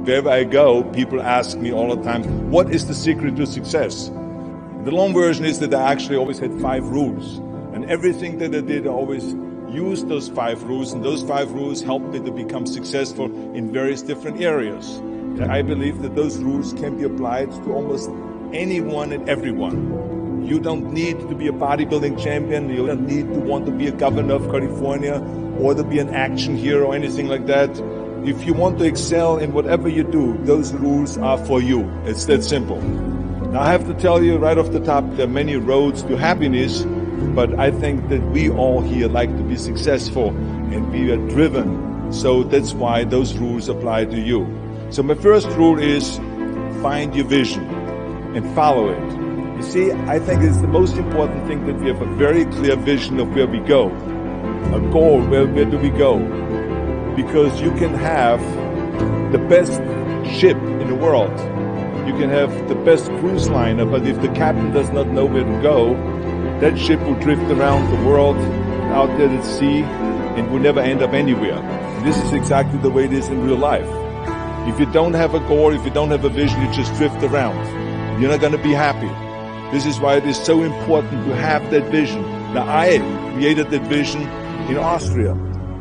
wherever I go, people ask me all the time, what is the secret to success? The long version is that I actually always had 5 rules. And everything that I did, I always used those 5 rules. And those 5 rules helped me to become successful in various different areas. And I believe that those rules can be applied to almost anyone and everyone. You don't need to be a bodybuilding champion. You don't need to want to be a governor of California or to be an action hero or anything like that. If you want to excel in whatever you do, those rules are for you. It's that simple. Now, I have to tell you right off the top, there are many roads to happiness, but I think that we all here like to be successful and we are driven. So that's why those rules apply to you. So my first rule is find your vision and follow it. You see, I think it's the most important thing that we have a very clear vision of where we go, a goal, where do we go? Because you can have the best ship in the world. You can have the best cruise liner, but if the captain does not know where to go, that ship will drift around the world out there at sea and will never end up anywhere. And this is exactly the way it is in real life. If you don't have a goal, if you don't have a vision, you just drift around. You're not going to be happy. This is why it is so important to have that vision. Now, I created that vision in Austria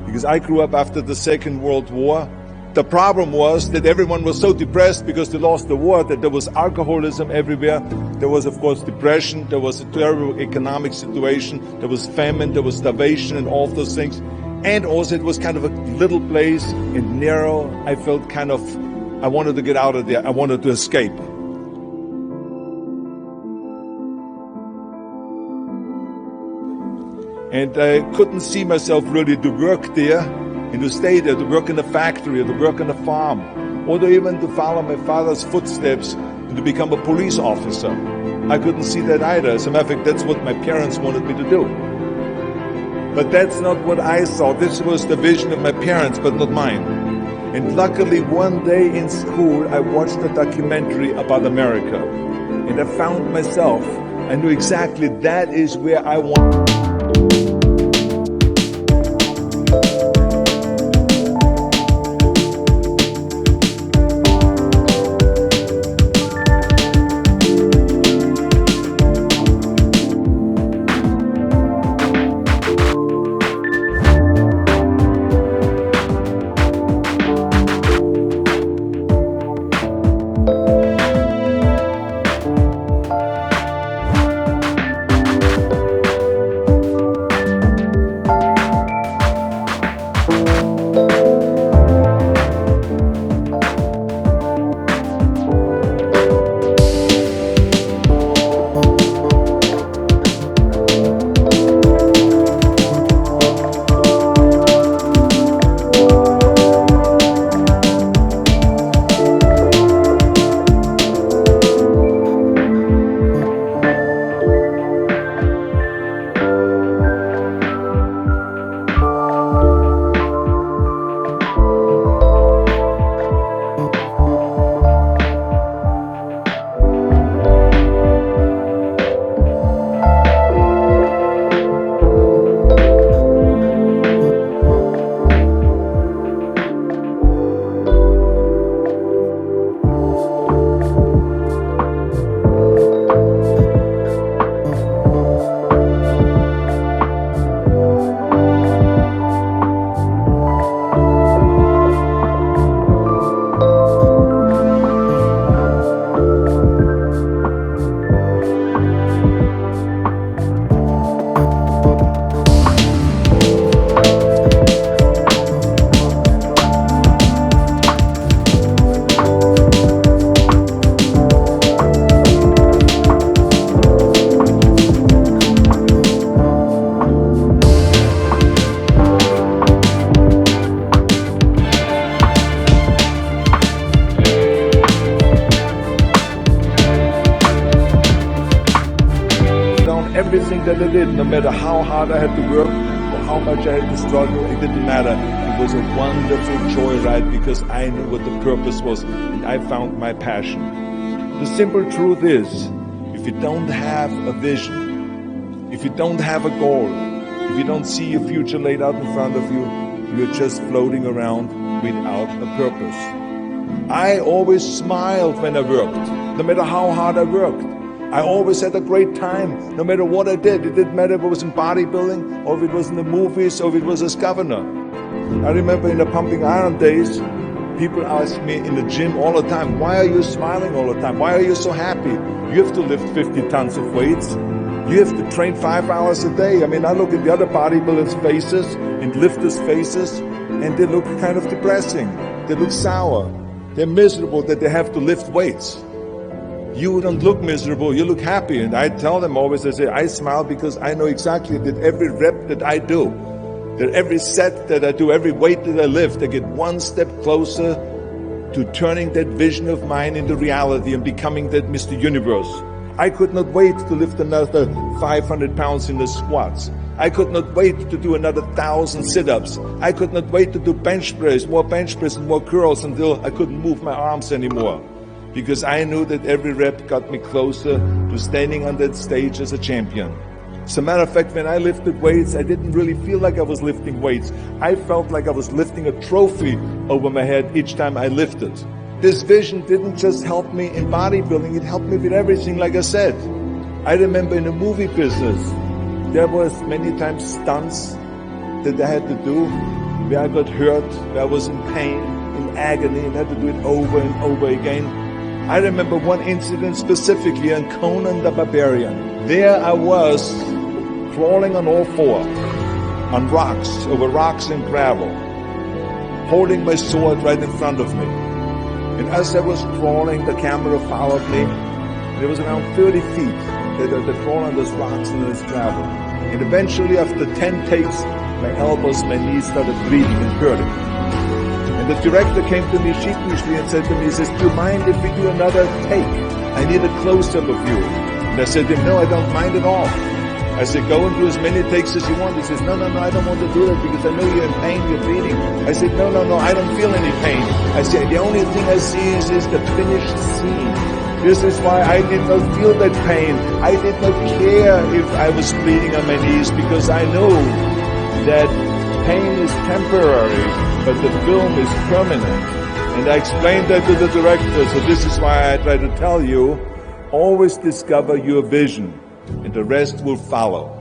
because I grew up after the Second World War. The problem was that everyone was so depressed because they lost the war, that there was alcoholism everywhere. There was, of course, depression. There was a terrible economic situation. There was famine. There was starvation and all of those things. And also it was kind of a little place and narrow. I felt kind of, I wanted to get out of there. I wanted to escape. And I couldn't see myself really to work there and to stay there, to work in a factory, or to work on a farm, or to even to follow my father's footsteps and to become a police officer. I couldn't see that either. As a matter of fact, that's what my parents wanted me to do. But that's not what I saw. This was the vision of my parents, but not mine. And luckily, one day in school, I watched a documentary about America. And I found myself. I knew exactly that is where I want. Everything that I did, no matter how hard I had to work or how much I had to struggle, it didn't matter. It was a wonderful joyride because I knew what the purpose was and I found my passion. The simple truth is, if you don't have a vision, if you don't have a goal, if you don't see your future laid out in front of you, you're just floating around without a purpose. I always smiled when I worked, no matter how hard I worked. I always had a great time, no matter what I did. It didn't matter if it was in bodybuilding, or if it was in the movies, or if it was as governor. I remember in the pumping iron days, people asked me in the gym all the time, why are you smiling all the time? Why are you so happy? You have to lift 50 tons of weights. You have to train 5 hours a day. I mean, I look at the other bodybuilders' faces and lifters' faces, and they look kind of depressing. They look sour. They're miserable that they have to lift weights. You don't look miserable, you look happy. And I tell them always, I say, I smile because I know exactly that every rep that I do, that every set that I do, every weight that I lift, I get one step closer to turning that vision of mine into reality and becoming that Mr. Universe. I could not wait to lift another 500 pounds in the squats. I could not wait to do another 1,000 sit-ups. I could not wait to do bench press, more bench press and more curls until I couldn't move my arms anymore. Because I knew that every rep got me closer to standing on that stage as a champion. As a matter of fact, when I lifted weights, I didn't really feel like I was lifting weights. I felt like I was lifting a trophy over my head each time I lifted. This vision didn't just help me in bodybuilding, it helped me with everything, like I said. I remember in the movie business, there was many times stunts that I had to do where I got hurt, where I was in pain, in agony, and had to do it over and over again. I remember one incident specifically on Conan the Barbarian. There I was, crawling on all four, on rocks, over rocks and gravel, holding my sword right in front of me. And as I was crawling, the camera followed me. There was around 30 feet that I crawl on those rocks and this gravel. And eventually, after 10 takes, my elbows, my knees started bleeding and hurting. And the director came to me sheepishly and said to me, he says, do you mind if we do another take? I need a close-up of you. And I said to him, no, I don't mind at all. I said, go and do as many takes as you want. He says, no, I don't want to do that because I know you're in pain, you're bleeding. I said, no, I don't feel any pain. I said, the only thing I see is the finished scene. This is why I did not feel that pain. I did not care if I was bleeding on my knees because I know that pain is temporary, but the film is permanent. And I explained that to the director, so this is why I try to tell you, always discover your vision, and the rest will follow.